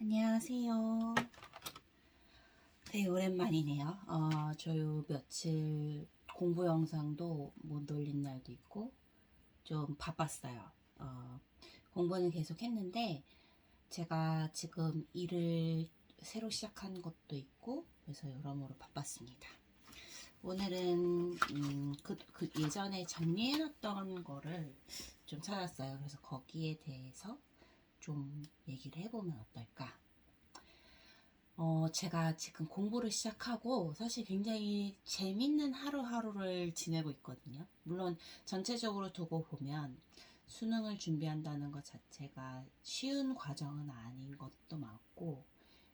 안녕하세요. 되게 오랜만이네요. 저요 며칠 공부 영상도 못 올린 날도 있고 좀 바빴어요. 공부는 계속 했는데 제가 지금 일을 새로 시작한 것도 있고 그래서 여러모로 바빴습니다. 오늘은 그 예전에 정리해놨던 거를 좀 찾았어요. 그래서 거기에 대해서 좀 얘기를 해보면 어떨까? 제가 지금 공부를 시작하고 사실 굉장히 재밌는 하루하루를 지내고 있거든요. 물론 전체적으로 두고 보면 수능을 준비한다는 것 자체가 쉬운 과정은 아닌 것도 맞고,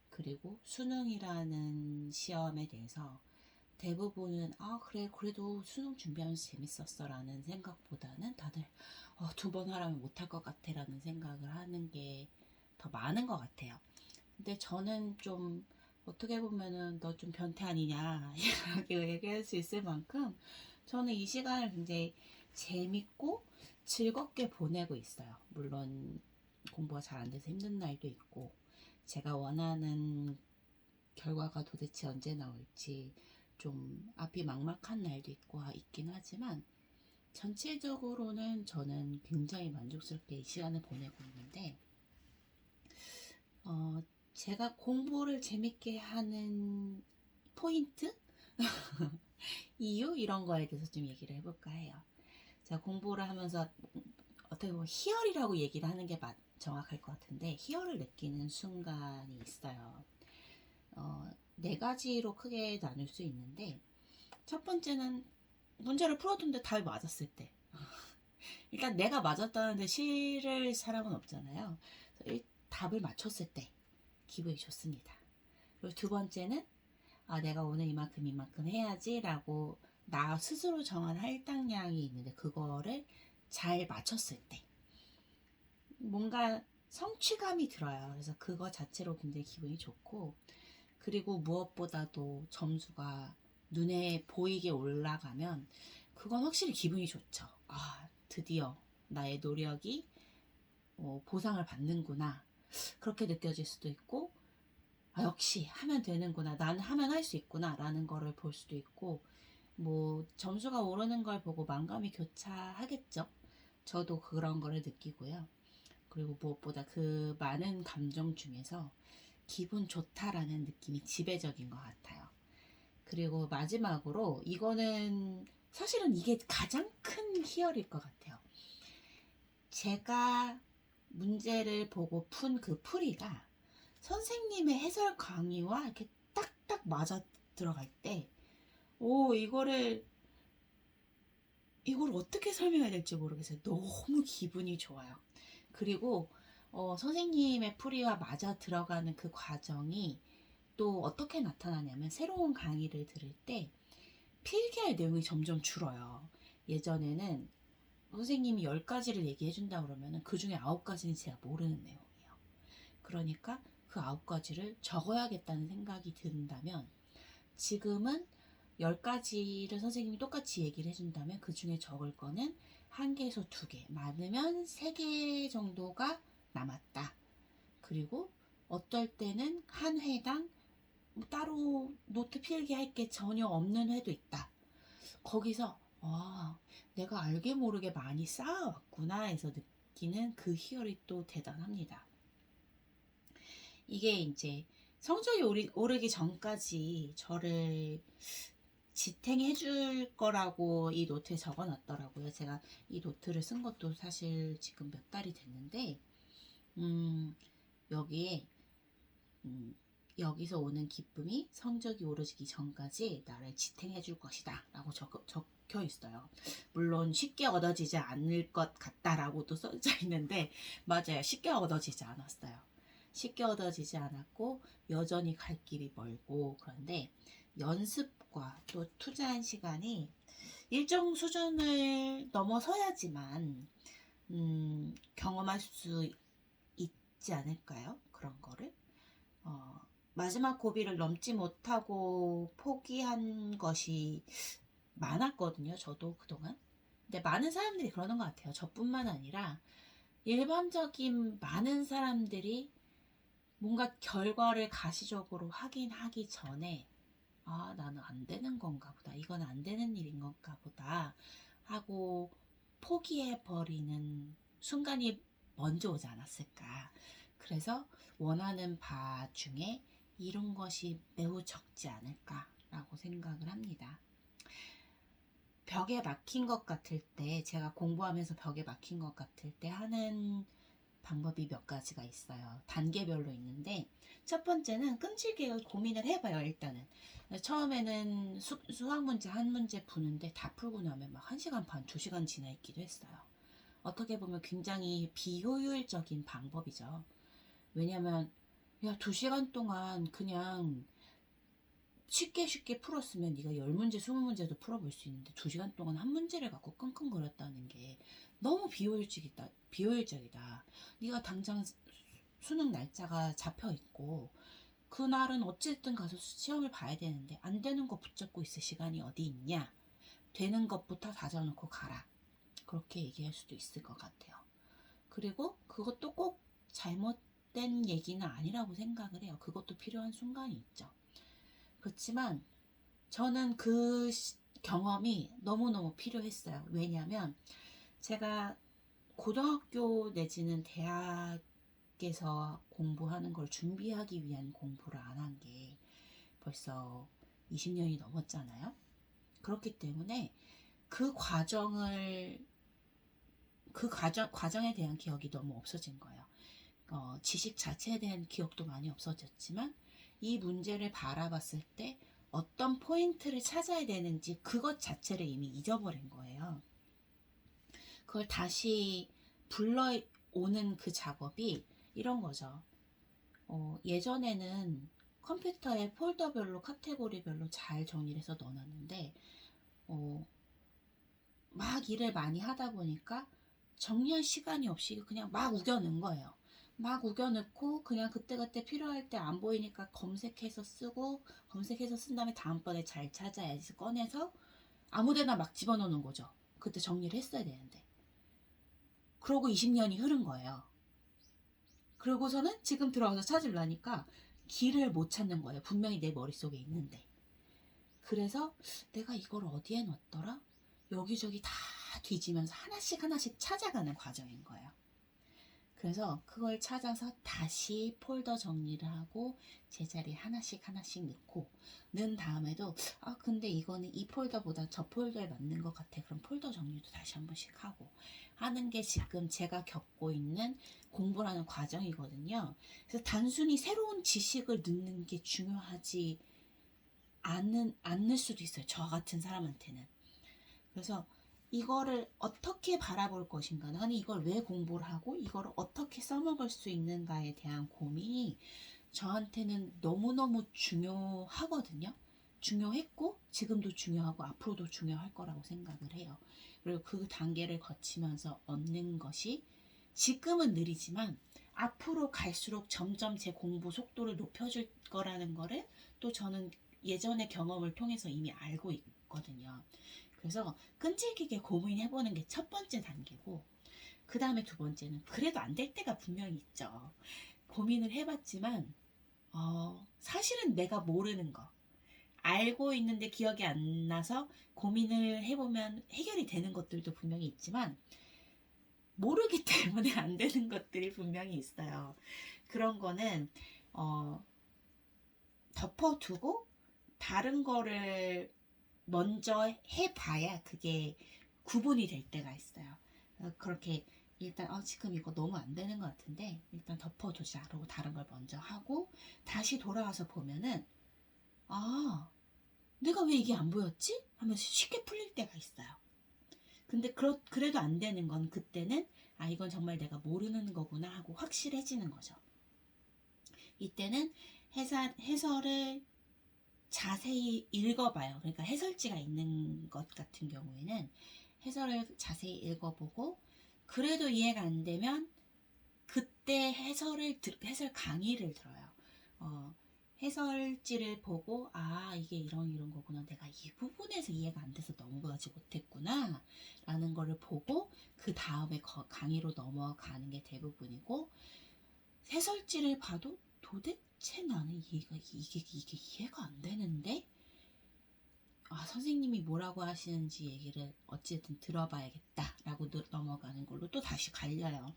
그리고 수능이라는 시험에 대해서 대부분은 그래 그래도 수능 준비하면서 재밌었어 라는 생각보다는 다들 두 번 하라면 못할 것 같아 라는 생각을 하는 게 더 많은 것 같아요. 근데 저는 좀 어떻게 보면은 너 좀 변태 아니냐 이렇게 얘기할 수 있을 만큼 저는 이 시간을 굉장히 재밌고 즐겁게 보내고 있어요. 물론 공부가 잘 안 돼서 힘든 날도 있고 제가 원하는 결과가 도대체 언제 나올지 좀 앞이 막막한 날도 있긴 하지만 전체적으로는 저는 굉장히 만족스럽게 이 시간을 보내고 있는데 어, 제가 공부를 재밌게 하는 포인트? 이유? 이런 거에 대해서 좀 얘기를 해볼까 해요. 제가 공부를 하면서 어떻게 보면 희열이라고 얘기를 하는 게 정확할 것 같은데 희열을 느끼는 순간이 있어요. 네 가지로 크게 나눌 수 있는데 첫 번째는 문제를 풀어둔데 답이 맞았을 때. 일단 내가 맞았다는데 싫을 사람은 없잖아요. 답을 맞췄을 때 기분이 좋습니다. 그리고 두 번째는 내가 오늘 이만큼 해야지라고 나 스스로 정한 할당량이 있는데 그거를 잘 맞췄을 때 뭔가 성취감이 들어요. 그래서 그거 자체로 굉장히 기분이 좋고, 그리고 무엇보다도 점수가 눈에 보이게 올라가면 그건 확실히 기분이 좋죠. 드디어 나의 노력이 보상을 받는구나. 그렇게 느껴질 수도 있고, 역시 하면 되는구나. 나는 하면 할 수 있구나. 라는 거를 볼 수도 있고, 뭐, 점수가 오르는 걸 보고 만감이 교차하겠죠. 저도 그런 거를 느끼고요. 그리고 무엇보다 그 많은 감정 중에서 기분 좋다라는 느낌이 지배적인 것 같아요. 그리고 마지막으로 이거는 사실은 이게 가장 큰 희열일 것 같아요. 제가 문제를 보고 푼 그 풀이가 선생님의 해설 강의와 이렇게 딱딱 맞아 들어갈 때, 이걸 어떻게 설명해야 될지 모르겠어요. 너무 기분이 좋아요. 그리고 선생님의 풀이와 맞아 들어가는 그 과정이 또 어떻게 나타나냐면 새로운 강의를 들을 때 필기할 내용이 점점 줄어요. 예전에는 선생님이 10가지를 얘기해 준다 그러면 그 중에 9가지는 제가 모르는 내용이에요. 그러니까 그 9가지를 적어야겠다는 생각이 든다면 지금은 10가지를 선생님이 똑같이 얘기를 해준다면 그 중에 적을 거는 1개에서 2개, 많으면 3개 정도가 남았다. 그리고 어떨 때는 한 회당 따로 노트 필기할 게 전혀 없는 회도 있다. 거기서 내가 알게 모르게 많이 쌓아왔구나 해서 느끼는 그 희열이 또 대단합니다. 이게 이제 성적이 오르기 전까지 저를 지탱해 줄 거라고 이 노트에 적어 놨더라고요. 제가 이 노트를 쓴 것도 사실 지금 몇 달이 됐는데, 여기에, 여기서 오는 기쁨이 성적이 오르기 전까지 나를 지탱해 줄 것이다. 라고 적혀 있어요. 물론 쉽게 얻어지지 않을 것 같다라고도 써져 있는데, 맞아요. 쉽게 얻어지지 않았어요. 쉽게 얻어지지 않았고, 여전히 갈 길이 멀고, 그런데 연습과 또 투자한 시간이 일정 수준을 넘어서야지만, 경험할 수 있지 않을까요? 그런 거를. 마지막 고비를 넘지 못하고 포기한 것이 많았거든요. 저도 그동안. 근데 많은 사람들이 그러는 것 같아요. 저뿐만 아니라 일반적인 많은 사람들이 뭔가 결과를 가시적으로 확인하기 전에 아, 나는 안 되는 건가 보다. 이건 안 되는 일인 건가 보다. 하고 포기해버리는 순간이 먼저 오지 않았을까. 그래서 원하는 바 중에 이룬 것이 매우 적지 않을까라고 생각을 합니다. 벽에 막힌 것 같을 때, 제가 공부하면서 벽에 막힌 것 같을 때 하는 방법이 몇 가지가 있어요. 단계별로 있는데, 첫 번째는 끈질기게 고민을 해봐요, 일단은. 처음에는 수학 문제 한 문제 푸는데 다 풀고 나면 막 1시간 반, 2시간 지나 있기도 했어요. 어떻게 보면 굉장히 비효율적인 방법이죠. 왜냐면, 야, 2시간 동안 그냥 쉽게 풀었으면 네가 10문제, 20문제도 풀어볼 수 있는데 2시간 동안 한 문제를 갖고 끙끙거렸다는 게 너무 비효율적이다. 네가 당장 수능 날짜가 잡혀 있고 그날은 어쨌든 가서 시험을 봐야 되는데 안 되는 거 붙잡고 있을 시간이 어디 있냐. 되는 것부터 다져놓고 가라. 그렇게 얘기할 수도 있을 것 같아요. 그리고 그것도 꼭 잘못된 얘기는 아니라고 생각을 해요. 그것도 필요한 순간이 있죠. 그렇지만 저는 그 경험이 너무너무 필요했어요. 왜냐하면 제가 고등학교 내지는 대학에서 공부하는 걸 준비하기 위한 공부를 안 한 게 벌써 20년이 넘었잖아요. 그렇기 때문에 그 과정에 대한 기억이 너무 없어진 거예요. 지식 자체에 대한 기억도 많이 없어졌지만 이 문제를 바라봤을 때 어떤 포인트를 찾아야 되는지 그것 자체를 이미 잊어버린 거예요. 그걸 다시 불러오는 그 작업이 이런 거죠. 예전에는 컴퓨터에 폴더별로 카테고리별로 잘 정리를 해서 넣어놨는데 막 일을 많이 하다 보니까 정리할 시간이 없이 그냥 막 우겨넣은 거예요. 막 우겨넣고 그냥 그때그때 필요할 때 안 보이니까 검색해서 쓰고 검색해서 쓴 다음에 다음번에 잘 찾아야지 꺼내서 아무데나 막 집어넣는 거죠. 그때 정리를 했어야 되는데. 그러고 20년이 흐른 거예요. 그러고서는 지금 들어가서 찾으려니까 길을 못 찾는 거예요. 분명히 내 머릿속에 있는데. 그래서 내가 이걸 어디에 넣었더라? 여기저기 다 뒤지면서 하나씩 찾아가는 과정인 거예요. 그래서 그걸 찾아서 다시 폴더 정리를 하고 제자리에 하나씩 넣고 넣은 다음에도 근데 이거는 이 폴더보다 저 폴더에 맞는 것 같아. 그럼 폴더 정리도 다시 한 번씩 하고 하는 게 지금 제가 겪고 있는 공부라는 과정이거든요. 그래서 단순히 새로운 지식을 넣는 게 중요하지 않을 수도 있어요. 저 같은 사람한테는. 그래서 이거를 어떻게 바라볼 것인가, 나는 이걸 왜 공부를 하고 이걸 어떻게 써먹을 수 있는가에 대한 고민이 저한테는 너무너무 중요하거든요. 중요했고 지금도 중요하고 앞으로도 중요할 거라고 생각을 해요. 그리고 그 단계를 거치면서 얻는 것이 지금은 느리지만 앞으로 갈수록 점점 제 공부 속도를 높여줄 거라는 거를 또 저는 예전의 경험을 통해서 이미 알고 있거든요. 그래서 끈질기게 고민해보는 게 첫 번째 단계고, 그 다음에 두 번째는 그래도 안 될 때가 분명히 있죠. 고민을 해봤지만 사실은 내가 모르는 거, 알고 있는데 기억이 안 나서 고민을 해보면 해결이 되는 것들도 분명히 있지만 모르기 때문에 안 되는 것들이 분명히 있어요. 그런 거는 덮어두고 다른 거를 먼저 해봐야 그게 구분이 될 때가 있어요. 그렇게 일단 지금 이거 너무 안 되는 것 같은데 일단 덮어두자. 그러고 다른 걸 먼저 하고 다시 돌아와서 보면은 내가 왜 이게 안 보였지? 하면서 쉽게 풀릴 때가 있어요. 근데 그래도 안 되는 건 그때는 이건 정말 내가 모르는 거구나 하고 확실해지는 거죠. 이때는 해설을 자세히 읽어봐요. 그러니까 해설지가 있는 것 같은 경우에는 해설을 자세히 읽어보고 그래도 이해가 안 되면 그때 해설 강의를 들어요. 해설지를 보고 이게 이런 거구나. 내가 이 부분에서 이해가 안 돼서 넘어가지 못했구나 라는 거를 보고 그 다음에 강의로 넘어가는 게 대부분이고 해설지를 봐도 도대체 나는 이게 이해가 안 되는데? 선생님이 뭐라고 하시는지 얘기를 어쨌든 들어봐야겠다라고 넘어가는 걸로 또 다시 갈려요.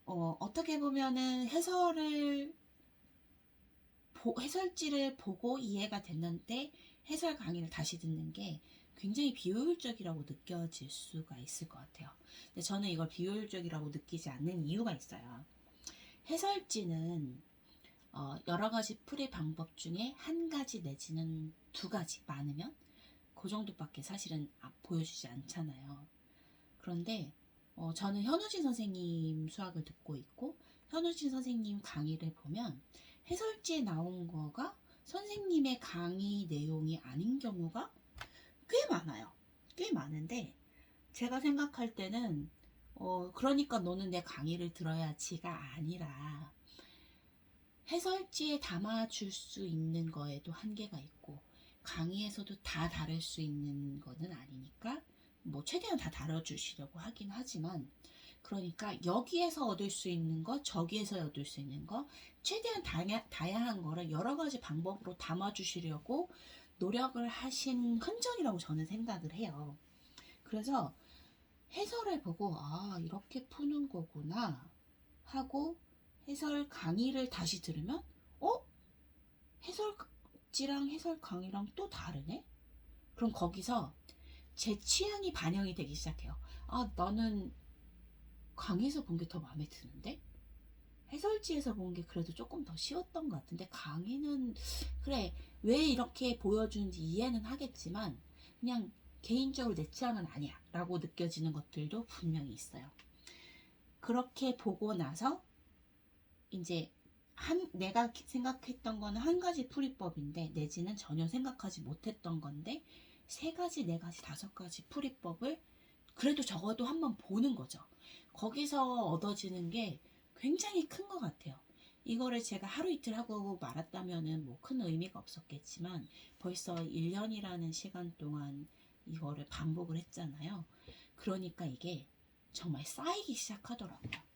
어떻게 보면은 해설지를 보고 이해가 됐는데 해설 강의를 다시 듣는 게 굉장히 비효율적이라고 느껴질 수가 있을 것 같아요. 근데 저는 이걸 비효율적이라고 느끼지 않는 이유가 있어요. 해설지는 여러 가지 풀이 방법 중에 한 가지 내지는 두 가지, 많으면 그 정도밖에 사실은 보여주지 않잖아요. 그런데 저는 현우진 선생님 수학을 듣고 있고 현우진 선생님 강의를 보면 해설지에 나온 거가 선생님의 강의 내용이 아닌 경우가 꽤 많아요. 꽤 많은데 제가 생각할 때는 그러니까 너는 내 강의를 들어야지가 아니라 해설지에 담아줄 수 있는 거에도 한계가 있고 강의에서도 다 다룰 수 있는 거는 아니니까 뭐 최대한 다 다뤄주시려고 하긴 하지만 그러니까 여기에서 얻을 수 있는 거 저기에서 얻을 수 있는 거 최대한 다양한 거를 여러 가지 방법으로 담아주시려고 노력을 하신 흔적이라고 저는 생각을 해요. 그래서 해설을 보고 이렇게 푸는 거구나 하고 해설 강의를 다시 들으면 해설지랑 해설 강의랑 또 다르네? 그럼 거기서 제 취향이 반영이 되기 시작해요. 나는 강의에서 본 게 더 마음에 드는데? 해설지에서 본 게 그래도 조금 더 쉬웠던 것 같은데 강의는 그래 왜 이렇게 보여주는지 이해는 하겠지만 그냥 개인적으로 내 취향은 아니야 라고 느껴지는 것들도 분명히 있어요. 그렇게 보고 나서 이제 내가 생각했던 거는 한 가지 풀이법인데 내지는 전혀 생각하지 못했던 건데 세 가지, 네 가지, 다섯 가지 풀이법을 그래도 적어도 한번 보는 거죠. 거기서 얻어지는 게 굉장히 큰 것 같아요. 이거를 제가 하루 이틀 하고 말았다면은 뭐 큰 의미가 없었겠지만 벌써 1년이라는 시간 동안 이거를 반복을 했잖아요. 그러니까 이게 정말 쌓이기 시작하더라고요.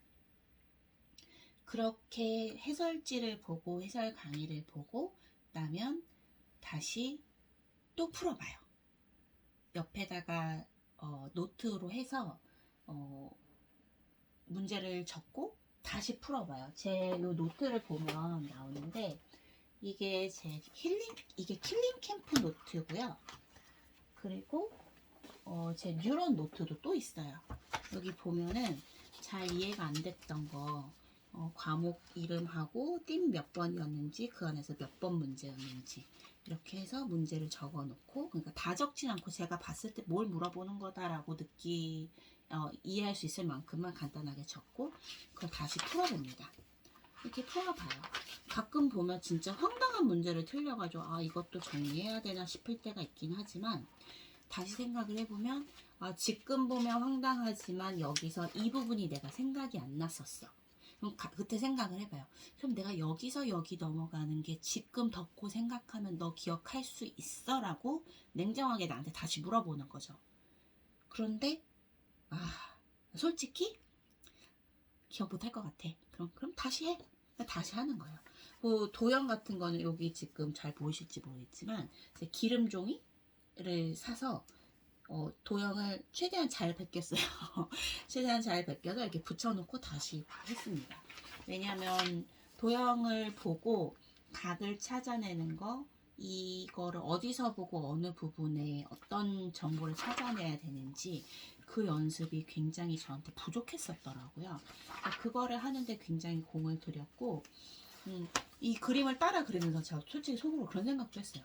그렇게 해설지를 보고 해설 강의를 보고 나면 다시 또 풀어봐요. 옆에다가 노트로 해서 문제를 적고 다시 풀어봐요. 제 요 노트를 보면 나오는데 이게 이게 킬링 캠프 노트고요. 그리고 제 뉴런 노트도 또 있어요. 여기 보면은 잘 이해가 안 됐던 거 과목 이름하고 띵 몇 번이었는지 그 안에서 몇 번 문제였는지 이렇게 해서 문제를 적어 놓고 그러니까 다 적진 않고 제가 봤을 때 뭘 물어보는 거다라고 이해할 수 있을 만큼만 간단하게 적고 그걸 다시 풀어봅니다. 이렇게 풀어봐요. 가끔 보면 진짜 황당한 문제를 틀려가지고 이것도 정리해야 되나 싶을 때가 있긴 하지만 다시 생각을 해보면 지금 보면 황당하지만 여기서 이 부분이 내가 생각이 안 났었어. 그럼 그때 생각을 해봐요. 그럼 내가 여기서 여기 넘어가는 게 지금 덮고 생각하면 너 기억할 수 있어? 라고 냉정하게 나한테 다시 물어보는 거죠. 그런데 솔직히 기억 못할 것 같아. 그럼 다시 해. 다시 하는 거예요. 뭐 도형 같은 거는 여기 지금 잘 보이실지 모르겠지만 기름 종이를 사서 도형을 최대한 잘 베꼈어요. 최대한 잘 베껴서 이렇게 붙여놓고 다시 했습니다. 왜냐하면 도형을 보고 각을 찾아내는 거 이거를 어디서 보고 어느 부분에 어떤 정보를 찾아내야 되는지 그 연습이 굉장히 저한테 부족했었더라고요. 그거를 하는데 굉장히 공을 들였고 이 그림을 따라 그리면서 제가 솔직히 속으로 그런 생각도 했어요.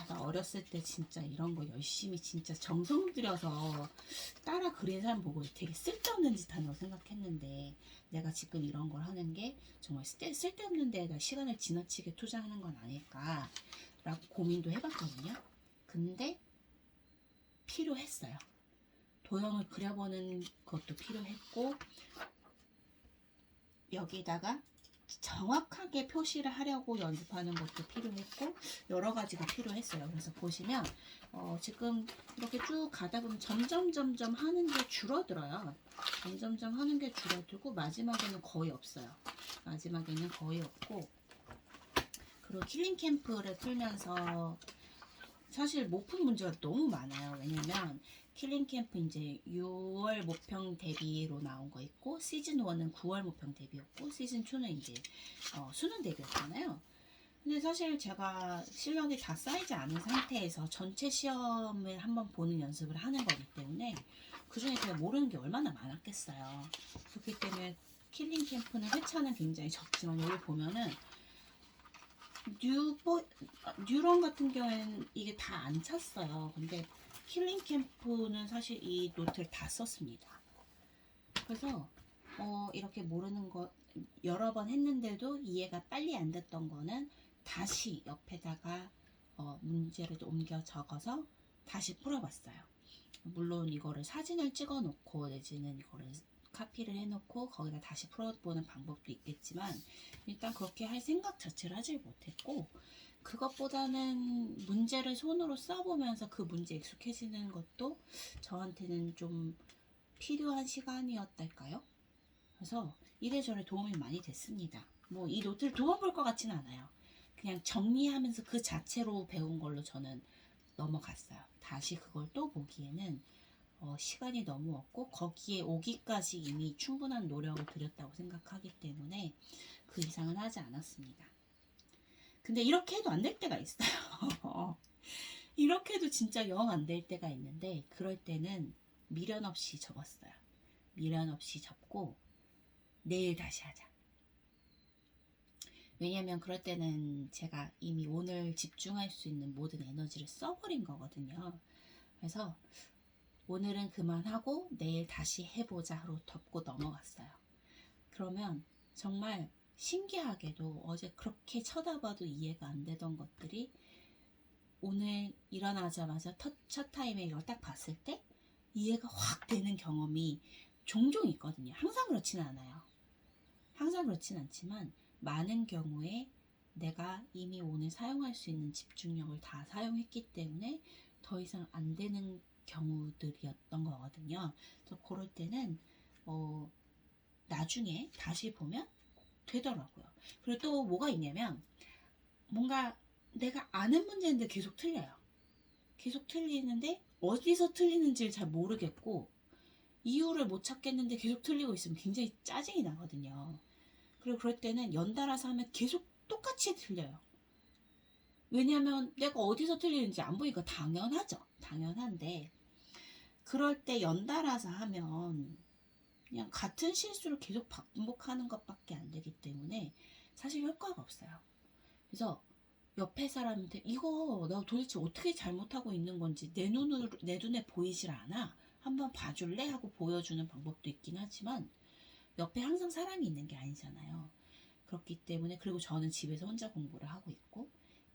나 어렸을 때 진짜 이런 거 열심히 진짜 정성 들여서 따라 그린 사람 보고 되게 쓸데없는 짓 한다고 생각했는데 내가 지금 이런 걸 하는 게 정말 쓸데없는 데에다 시간을 지나치게 투자하는 건 아닐까 라고 고민도 해봤거든요. 근데 필요했어요. 도형을 그려보는 것도 필요했고 여기다가 정확하게 표시를 하려고 연습하는 것도 필요했고 여러 가지가 필요했어요. 그래서 보시면 지금 이렇게 쭉 가다 보면 점점 하는 게 줄어들어요. 점점 하는 게 줄어들고 마지막에는 거의 없어요. 마지막에는 거의 없고, 그리고 킬링 캠프를 풀면서 사실 못 푼 문제가 너무 많아요. 왜냐면 킬링 캠프 이제 6월 모평 대비로 나온 거 있고, 시즌 1은 9월 모평 대비였고, 시즌 2는 이제 수능 대비였잖아요. 근데 사실 제가 실력이 다 쌓이지 않은 상태에서 전체 시험을 한번 보는 연습을 하는 거기 때문에 그 중에 제가 모르는 게 얼마나 많았겠어요. 그렇기 때문에 킬링 캠프는 회차는 굉장히 적지만, 여기 보면은 뉴런 같은 경우에는 이게 다 안 찼어요. 근데 킬링 캠프는 사실 이 노트를 다 썼습니다. 그래서 이렇게 모르는 거 여러 번 했는데도 이해가 빨리 안 됐던 거는 다시 옆에다가 문제를 옮겨 적어서 다시 풀어봤어요. 물론 이거를 사진을 찍어 놓고 내지는 이거를 카피를 해놓고 거기다 다시 풀어보는 방법도 있겠지만, 일단 그렇게 할 생각 자체를 하지 못했고, 그것보다는 문제를 손으로 써보면서 그 문제에 익숙해지는 것도 저한테는 좀 필요한 시간이었달까요? 그래서 이래저래 도움이 많이 됐습니다. 뭐 이 노트를 두 번 볼 것 같지는 않아요. 그냥 정리하면서 그 자체로 배운 걸로 저는 넘어갔어요. 다시 그걸 또 보기에는 시간이 너무 없고, 거기에 오기까지 이미 충분한 노력을 들였다고 생각하기 때문에 그 이상은 하지 않았습니다. 근데 이렇게 해도 안 될 때가 있어요. 이렇게 해도 진짜 영 안 될 때가 있는데, 그럴 때는 미련 없이 접었어요. 미련 없이 접고 내일 다시 하자. 왜냐면 그럴 때는 제가 이미 오늘 집중할 수 있는 모든 에너지를 써버린 거거든요. 그래서 오늘은 그만하고 내일 다시 해보자 하고 덮고 넘어갔어요. 그러면 정말 신기하게도 어제 그렇게 쳐다봐도 이해가 안 되던 것들이 오늘 일어나자마자 첫 타임에 이걸 딱 봤을 때 이해가 확 되는 경험이 종종 있거든요. 항상 그렇지는 않아요. 항상 그렇진 않지만 많은 경우에 내가 이미 오늘 사용할 수 있는 집중력을 다 사용했기 때문에 더 이상 안 되는 경우들이었던 거거든요. 그래서 그럴 때는 나중에 다시 보면 되더라고요. 그리고 또 뭐가 있냐면, 뭔가 내가 아는 문제인데 계속 틀려요. 계속 틀리는데 어디서 틀리는지를 잘 모르겠고 이유를 못 찾겠는데 계속 틀리고 있으면 굉장히 짜증이 나거든요. 그리고 그럴 때는 연달아서 하면 계속 똑같이 틀려요. 왜냐하면 내가 어디서 틀리는지 안 보이니까 당연하죠. 당연한데 그럴 때 연달아서 하면 그냥 같은 실수를 계속 반복하는 것밖에 안 되기 때문에 사실 효과가 없어요. 그래서 옆에 사람한테 이거 나 도대체 어떻게 잘못하고 있는 건지 내 눈에 보이질 않아, 한번 봐줄래? 하고 보여주는 방법도 있긴 하지만 옆에 항상 사람이 있는 게 아니잖아요. 그렇기 때문에, 그리고 저는 집에서 혼자 공부를 하고 있고,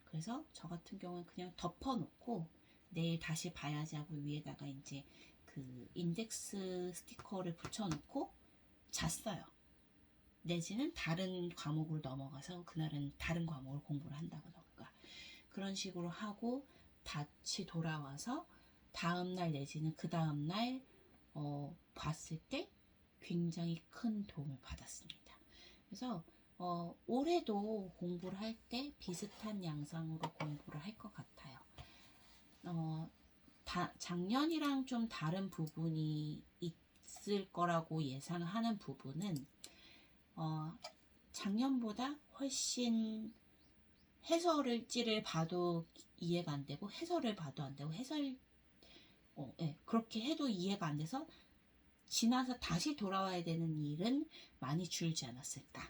그래서 저 같은 경우는 그냥 덮어놓고 내일 다시 봐야지 하고 위에다가 이제 그 인덱스 스티커를 붙여놓고 잤어요. 내지는 다른 과목으로 넘어가서 그날은 다른 과목을 공부를 한다던가 그런 식으로 하고 다시 돌아와서 다음날 내지는 그 다음날 봤을 때 굉장히 큰 도움을 받았습니다. 그래서 올해도 공부를 할 때 비슷한 양상으로 공부를 할 것 같아요. 작년이랑 좀 다른 부분이 있을 거라고 예상하는 부분은 작년보다 훨씬 해설을지를 봐도 이해가 안 되고 해설을 봐도 안 되고 그렇게 해도 이해가 안 돼서 지나서 다시 돌아와야 되는 일은 많이 줄지 않았을까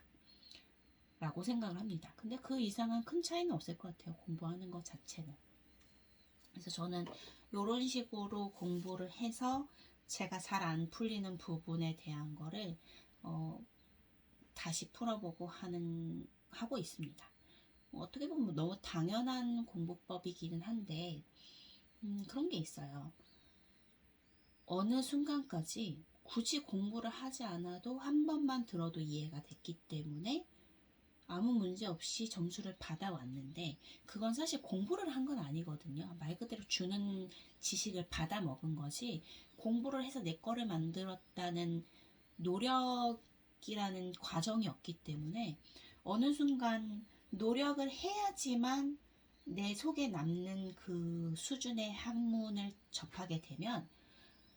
라고 생각을 합니다. 근데 그 이상은 큰 차이는 없을 것 같아요. 공부하는 것 자체는. 그래서 저는 이런 식으로 공부를 해서 제가 잘 안 풀리는 부분에 대한 거를 다시 풀어보고 하고 있습니다. 어떻게 보면 너무 당연한 공부법이기는 한데 그런 게 있어요. 어느 순간까지 굳이 공부를 하지 않아도 한 번만 들어도 이해가 됐기 때문에 아무 문제 없이 점수를 받아왔는데 그건 사실 공부를 한 건 아니거든요. 말 그대로 주는 지식을 받아 먹은 것이 공부를 해서 내 거를 만들었다는 노력이라는 과정이었기 때문에 어느 순간 노력을 해야지만 내 속에 남는 그 수준의 학문을 접하게 되면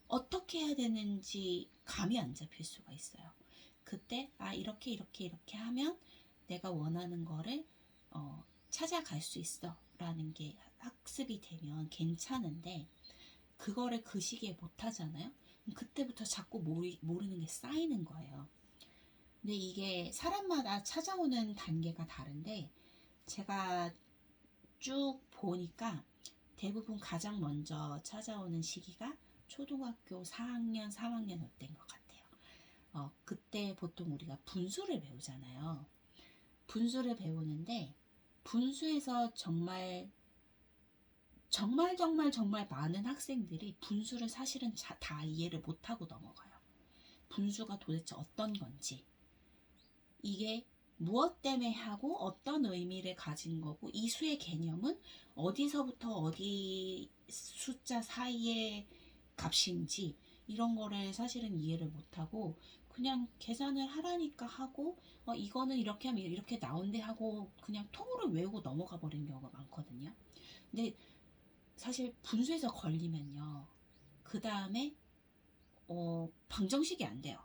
어떻게 해야 되는지 감이 안 잡힐 수가 있어요. 그때 이렇게 하면 내가 원하는 거를 찾아갈 수 있어 라는 게 학습이 되면 괜찮은데 그거를 그 시기에 못 하잖아요. 그때부터 자꾸 모르는 게 쌓이는 거예요. 근데 이게 사람마다 찾아오는 단계가 다른데 제가 쭉 보니까 대부분 가장 먼저 찾아오는 시기가 초등학교 4학년, 3학년 때인 것 같아요. 그때 보통 우리가 분수를 배우잖아요. 분수를 배우는데 분수에서 정말 많은 학생들이 분수를 사실은 다 이해를 못하고 넘어가요. 분수가 도대체 어떤 건지, 이게 무엇 때문에 하고 어떤 의미를 가진 거고, 이 수의 개념은 어디서부터 어디 숫자 사이의 값인지 이런 거를 사실은 이해를 못하고 그냥 계산을 하라니까 하고 이거는 이렇게 하면 이렇게 나온대 하고 그냥 통으로 외우고 넘어가 버리는 경우가 많거든요. 근데 사실 분수에서 걸리면요, 그 다음에 방정식이 안 돼요.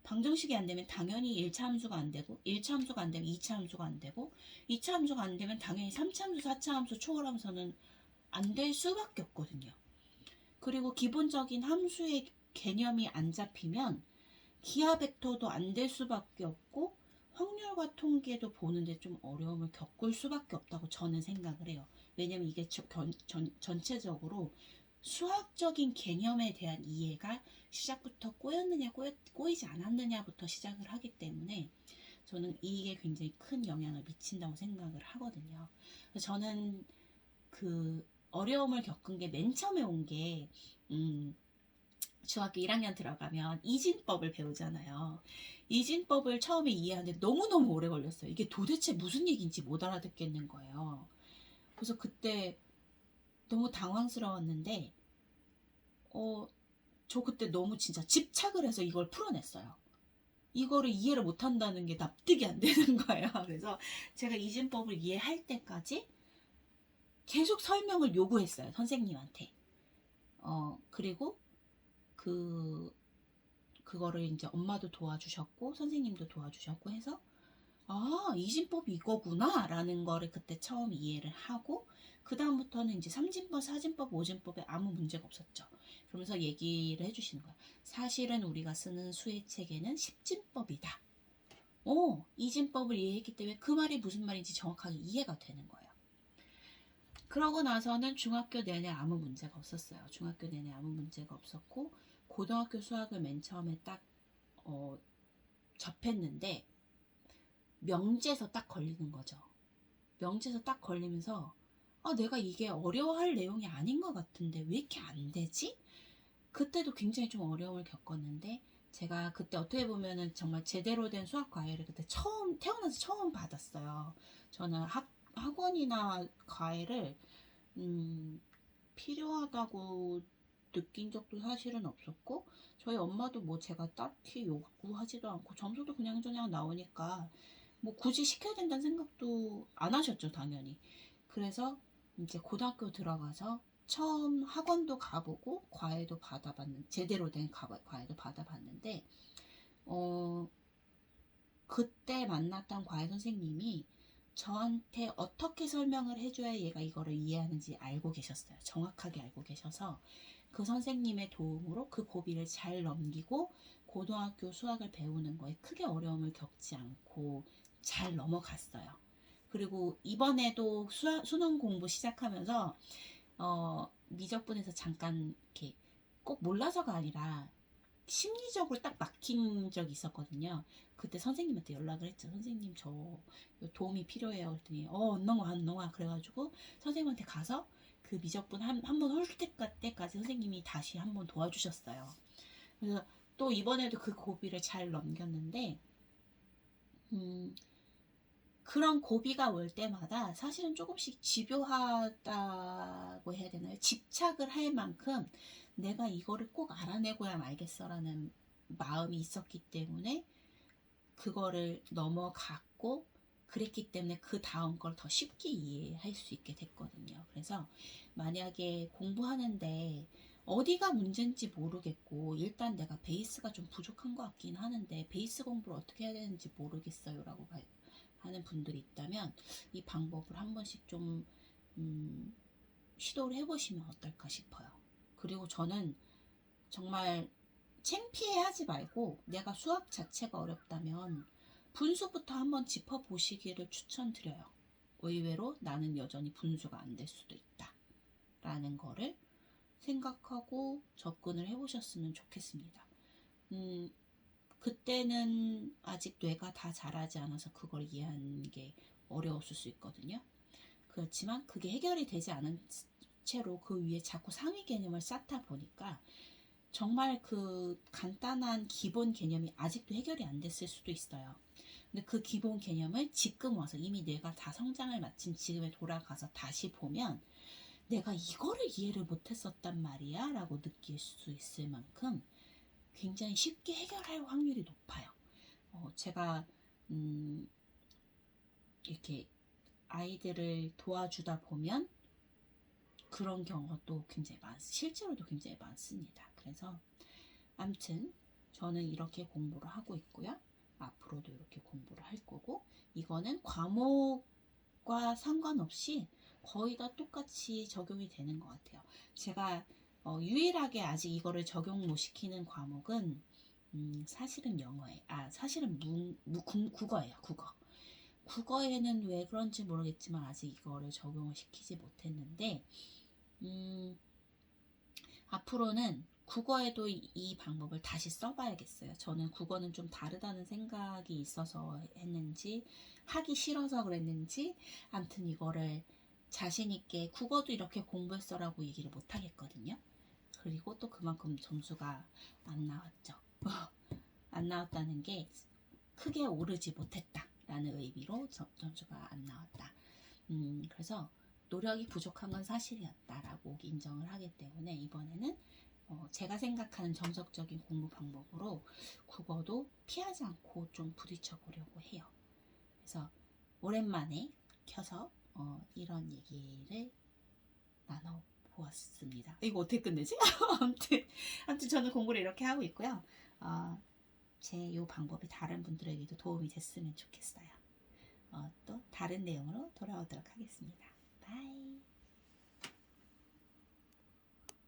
방정식이 안 되면 당연히 1차 함수가 안 되고, 1차 함수가 안 되면 2차 함수가 안 되고, 2차 함수가 안 되면 당연히 3차 함수, 4차 함수 초월함수는 안 될 수밖에 없거든요. 그리고 기본적인 함수의 개념이 안 잡히면 기하 벡터도 안 될 수밖에 없고, 확률과 통계도 보는데 좀 어려움을 겪을 수밖에 없다고 저는 생각을 해요. 왜냐면 이게 전체적으로 수학적인 개념에 대한 이해가 시작부터 꼬였느냐 꼬이지 않았느냐부터 시작을 하기 때문에 저는 이게 굉장히 큰 영향을 미친다고 생각을 하거든요. 저는 그 어려움을 겪은 게 맨 처음에 온 게 중학교 1학년 들어가면 이진법을 배우잖아요. 이진법을 처음에 이해하는데 너무너무 오래 걸렸어요. 이게 도대체 무슨 얘기인지 못 알아듣겠는 거예요. 그래서 그때 너무 당황스러웠는데 저 그때 너무 진짜 집착을 해서 이걸 풀어냈어요. 이거를 이해를 못한다는 게 납득이 안 되는 거예요. 그래서 제가 이진법을 이해할 때까지 계속 설명을 요구했어요, 선생님한테. 그리고 그거를 이제 엄마도 도와주셨고 선생님도 도와주셨고 해서 이진법이 이거구나 라는 거를 그때 처음 이해를 하고, 그 다음부터는 이제 3진법, 4진법, 5진법에 아무 문제가 없었죠. 그러면서 얘기를 해주시는 거야. 사실은 우리가 쓰는 수의 체계는 10진법이다. 이진법을 이해했기 때문에 그 말이 무슨 말인지 정확하게 이해가 되는 거예요. 그러고 나서는 중학교 내내 아무 문제가 없었어요. 중학교 내내 아무 문제가 없었고, 고등학교 수학을 맨 처음에 딱 접했는데 명제에서 딱 걸리는 거죠. 명제에서 딱 걸리면서 내가 이게 어려워할 내용이 아닌 것 같은데 왜 이렇게 안 되지? 그때도 굉장히 좀 어려움을 겪었는데, 제가 그때 어떻게 보면은 정말 제대로 된 수학 과외를 그때 태어나서 처음 받았어요. 저는 학원이나 과외를 필요하다고 느낀 적도 사실은 없었고, 저희 엄마도 뭐 제가 딱히 요구하지도 않고 점수도 그냥 나오니까 뭐 굳이 시켜야 된다는 생각도 안 하셨죠, 당연히. 그래서 이제 고등학교 들어가서 처음 학원도 가보고 과외도 받아봤는, 제대로 된 과외도 받아봤는데 그때 만났던 과외 선생님이 저한테 어떻게 설명을 해줘야 얘가 이거를 이해하는지 알고 계셨어요. 정확하게 알고 계셔서 그 선생님의 도움으로 그 고비를 잘 넘기고 고등학교 수학을 배우는 거에 크게 어려움을 겪지 않고 잘 넘어갔어요. 그리고 이번에도 수능 공부 시작하면서 미적분에서 잠깐 이렇게 꼭 몰라서가 아니라 심리적으로 딱 막힌 적이 있었거든요. 그때 선생님한테 연락을 했죠. 선생님 저 도움이 필요해요. 그랬더니 언능와 그래가지고 선생님한테 가서 그 미적분 한번 홀 때까지 선생님이 다시 한번 도와주셨어요. 그래서 또 이번에도 그 고비를 잘 넘겼는데 그런 고비가 올 때마다 사실은 조금씩 집요하다고 해야 되나요? 집착을 할 만큼 내가 이거를 꼭 알아내고야 말겠어라는 마음이 있었기 때문에 그거를 넘어갔고, 그랬기 때문에 그 다음 걸 더 쉽게 이해할 수 있게 됐거든요. 그래서 만약에 공부하는데 어디가 문제인지 모르겠고, 일단 내가 베이스가 좀 부족한 것 같긴 하는데 베이스 공부를 어떻게 해야 되는지 모르겠어요 라고 하는 분들이 있다면 이 방법을 한 번씩 좀 시도를 해보시면 어떨까 싶어요. 그리고 저는 정말 창피해하지 말고 내가 수학 자체가 어렵다면 분수부터 한번 짚어보시기를 추천드려요. 의외로 나는 여전히 분수가 안 될 수도 있다 라는 거를 생각하고 접근을 해보셨으면 좋겠습니다. 그때는 아직 뇌가 다 자라지 않아서 그걸 이해하는 게 어려웠을 수 있거든요. 그렇지만 그게 해결이 되지 않은 채로 그 위에 자꾸 상위 개념을 쌓다 보니까 정말 그 간단한 기본 개념이 아직도 해결이 안 됐을 수도 있어요. 근데 그 기본 개념을 지금 와서 이미 뇌가 다 성장을 마친 지금에 돌아가서 다시 보면 내가 이거를 이해를 못했었단 말이야 라고 느낄 수 있을 만큼 굉장히 쉽게 해결할 확률이 높아요. 제가 이렇게 아이들을 도와주다 보면 그런 경우도 굉장히 실제로도 굉장히 많습니다. 그래서 아무튼 저는 이렇게 공부를 하고 있고요. 앞으로도 이렇게 공부를 할 거고, 이거는 과목과 상관없이 거의 다 똑같이 적용이 되는 것 같아요. 제가 유일하게 아직 이거를 적용 못 시키는 과목은 사실은 사실은 국어예요. 국어에는 왜 그런지 모르겠지만 아직 이거를 적용을 시키지 못했는데 앞으로는 국어에도 이 방법을 다시 써봐야겠어요. 저는 국어는 좀 다르다는 생각이 있어서 했는지, 하기 싫어서 그랬는지, 아무튼 이거를 자신있게 국어도 이렇게 공부했어라고 얘기를 못하겠거든요. 그리고 또 그만큼 점수가 안 나왔죠. 안 나왔다는 게 크게 오르지 못했다라는 의미로 점수가 안 나왔다. 그래서 노력이 부족한 건 사실이었다라고 인정을 하기 때문에 이번에는 제가 생각하는 정석적인 공부 방법으로 국어도 피하지 않고 좀 부딪혀 보려고 해요. 그래서 오랜만에 켜서 이런 얘기를 나눠보았습니다. 이거 어떻게 끝내지? 아무튼 저는 공부를 이렇게 하고 있고요. 제 이 방법이 다른 분들에게도 도움이 됐으면 좋겠어요. 또 다른 내용으로 돌아오도록 하겠습니다. 바이.